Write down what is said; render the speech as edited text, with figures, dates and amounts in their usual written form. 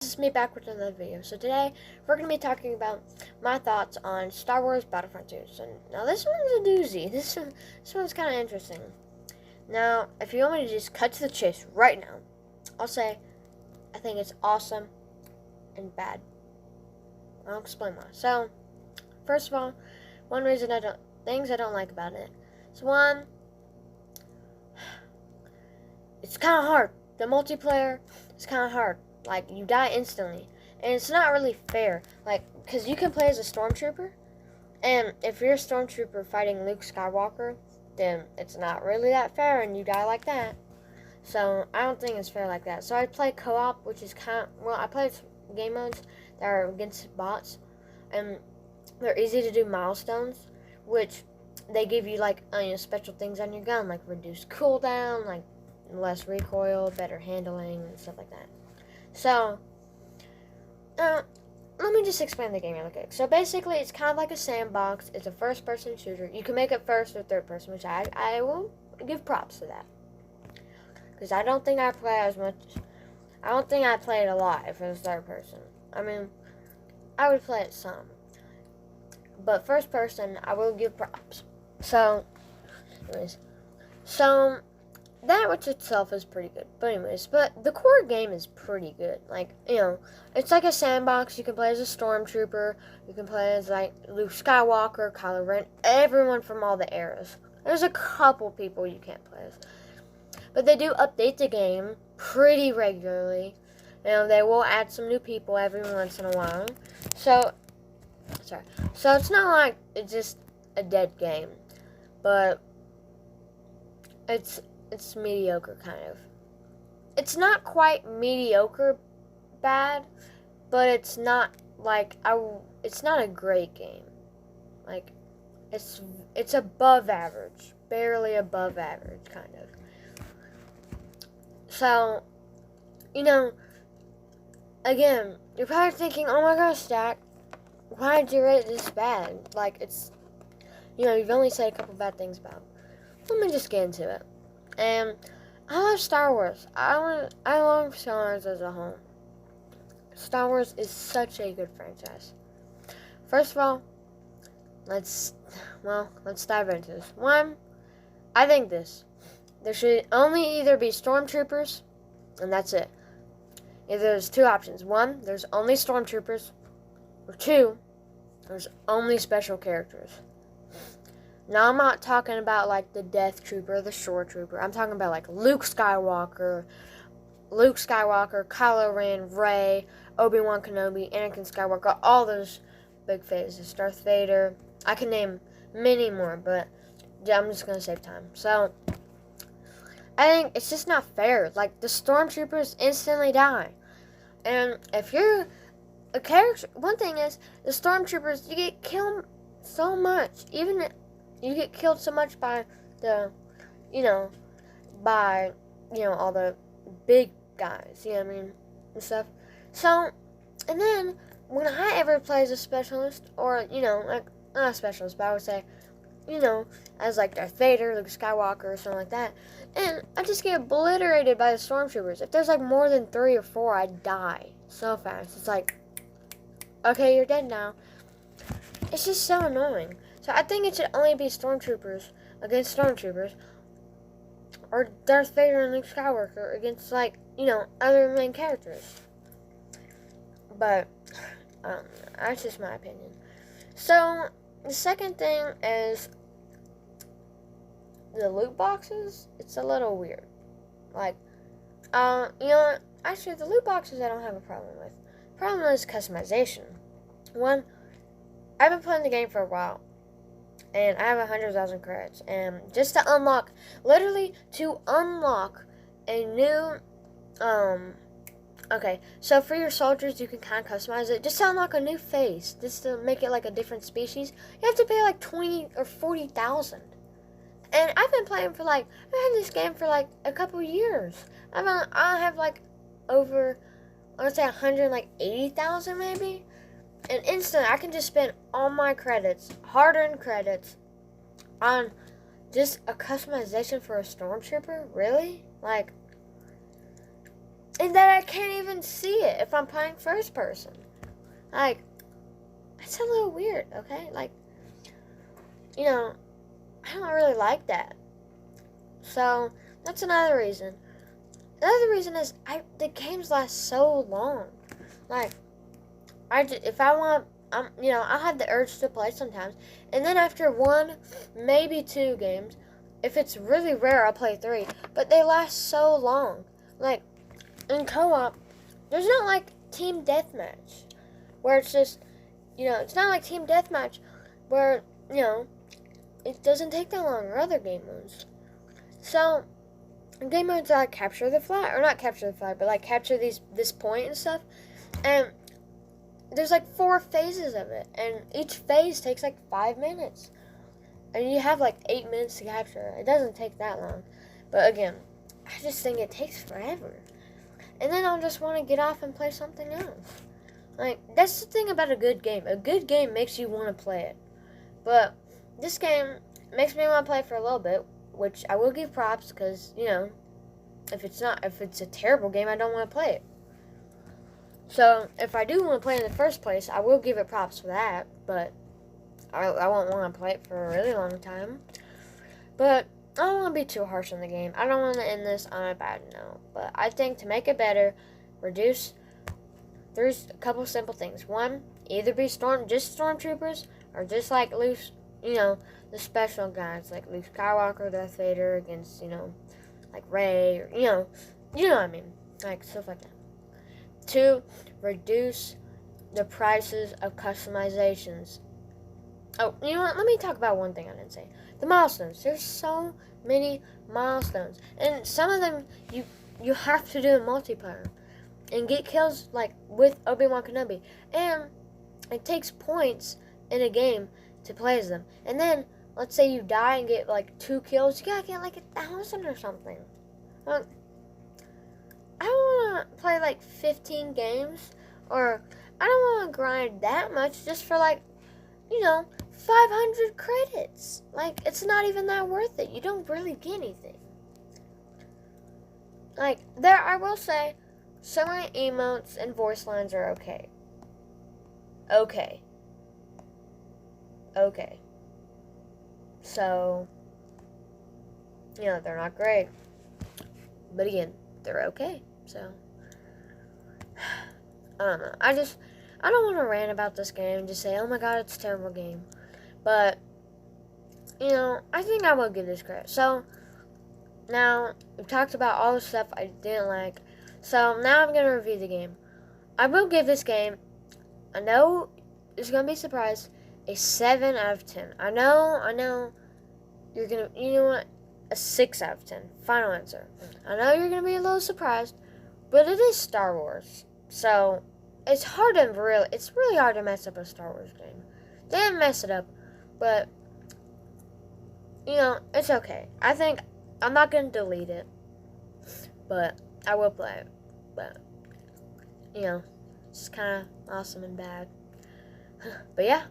This is me back with another video. So today we're going to be talking about my thoughts on Star Wars Battlefront 2. So now this one's a doozy. This one's kind of interesting. Now, if you want me to just cut to the chase right now, I'll say I think it's awesome and bad. I'll explain why. So, first of all, things I don't like about it. So one, it's kind of hard. The multiplayer is kind of hard. Like, you die instantly. And it's not really fair. Like, because you can play as a stormtrooper. And if you're a stormtrooper fighting Luke Skywalker, then it's not really that fair and you die like that. So, I don't think it's fair like that. So, I play co-op, which is I play game modes that are against bots. And they're easy to do milestones, which they give you, like, special things on your gun, like reduced cooldown, like less recoil, better handling, and stuff like that. So, let me just explain the game real quick. So basically, it's kind of like a sandbox. It's a first-person shooter. You can make it first or third person, which I will give props to that. Because I don't think I play as much. I don't think I played a lot if it was third person. I mean, I would play it some. But first person, I will give props. So, anyways. That which itself is pretty good. But the core game is pretty good. Like, it's like a sandbox. You can play as a stormtrooper. You can play as, like, Luke Skywalker, Kylo Ren, everyone from all the eras. There's a couple people you can't play as. But they do update the game pretty regularly. They will add some new people every once in a while. So it's not like it's just a dead game. But it's mediocre, kind of. It's not quite mediocre bad, but it's not like it's not a great game. Like, it's above average, barely above average, kind of. So, again, you're probably thinking, oh my gosh, Stack, why did you rate this bad? Like, it's, you've only said a couple bad things about it. Let me just get into it. And I love Star Wars. I love Star Wars as a whole. Star Wars is such a good franchise. First of all, let's dive into this. One, I think there should only either be stormtroopers, and that's it. Either there's two options. One, there's only stormtroopers, or two, there's only special characters. Now, I'm not talking about, like, the Death Trooper, the Shore Trooper. I'm talking about, like, Luke Skywalker, Kylo Ren, Rey, Obi-Wan Kenobi, Anakin Skywalker, all those big phases, Darth Vader. I can name many more, but I'm just going to save time. So, I think it's just not fair. Like, the Stormtroopers instantly die. And if you're a character, one thing is, the Stormtroopers, you get killed so much. You get killed so much by all the big guys, and stuff. So, and then, when I ever play as a specialist, or, like, not a specialist, but I would say, as, like, Darth Vader, Luke Skywalker, or something like that, and I just get obliterated by the stormtroopers. If there's, like, more than 3 or 4, I die so fast. It's like, okay, you're dead now. It's just so annoying. So I think it should only be stormtroopers against stormtroopers, or Darth Vader and Luke Skywalker against, like, other main characters. But that's just my opinion. So the second thing is the loot boxes. It's a little weird. Like, actually the loot boxes I don't have a problem with. The problem is customization. One, I've been playing the game for a while, and I have 100,000 credits, and just to unlock a new, okay, so for your soldiers, you can kind of customize it, just to unlock a new face, just to make it like a different species, you have to pay like 20 or 40,000, and I've been playing I've had this game for like a couple years. I have like over, I would say 180,000 maybe. And instantly, I can just spend all my credits, hard-earned credits, on just a customization for a stormtrooper? Really? Like, and that I can't even see it if I'm playing first person. Like, that's a little weird, okay? Like, you know, I don't really like that. So, that's another reason. Another reason is the games last so long. Like, if I want, I'll have the urge to play sometimes. And then after one, maybe two games, if it's really rare, I'll play three. But they last so long. Like, in co-op, there's not like team deathmatch, where it's just, it's not like team deathmatch, where, it doesn't take that long, or other game modes. So, game modes are like capture the flag, or not capture the flag, but like capture this point and stuff. And there's like 4 phases of it, and each phase takes like 5 minutes. And you have like 8 minutes to capture it. It doesn't take that long. But again, I just think it takes forever. And then I'll just want to get off and play something else. Like, that's the thing about a good game. A good game makes you want to play it. But this game makes me want to play for a little bit, which I will give props because, if it's a terrible game, I don't want to play it. So, if I do want to play in the first place, I will give it props for that, but I won't want to play it for a really long time. But I don't want to be too harsh on the game. I don't want to end this on a bad note. But I think to make it better, there's a couple simple things. One, either be just stormtroopers, or just like the special guys, like Luke Skywalker, Darth Vader, against, like Rey, or, you know what I mean. Like, stuff like that. 2, reduce the prices of customizations. Oh, you know what? Let me talk about one thing I didn't say. The milestones. There's so many milestones. And some of them you have to do in multiplayer. And get kills, like, with Obi-Wan Kenobi. And it takes points in a game to play as them. And then, let's say you die and get, like, 2 kills. You gotta get, like, 1,000 or something. I don't want to play, like, 15 games. Or, I don't want to grind that much just for, like, 500 credits. Like, it's not even that worth it. You don't really get anything. Like, I will say, some of the emotes and voice lines are okay. Okay. So, they're not great. But again, they're okay. So, I don't know. I don't want to rant about this game and just say, oh my god, it's a terrible game. But, I think I will give this credit. So, now, we've talked about all the stuff I didn't like. So, now I'm going to review the game. I will give this game, I know it's going to be a surprise, a 7 out of 10. I know, you're going to, you know what, a 6 out of 10. Final answer. I know you're going to be a little surprised, but it is Star Wars. So, it's really hard to mess up a Star Wars game. They didn't mess it up, but, it's okay. I think I'm not going to delete it, but I will play it. But, it's kind of awesome and bad. But yeah,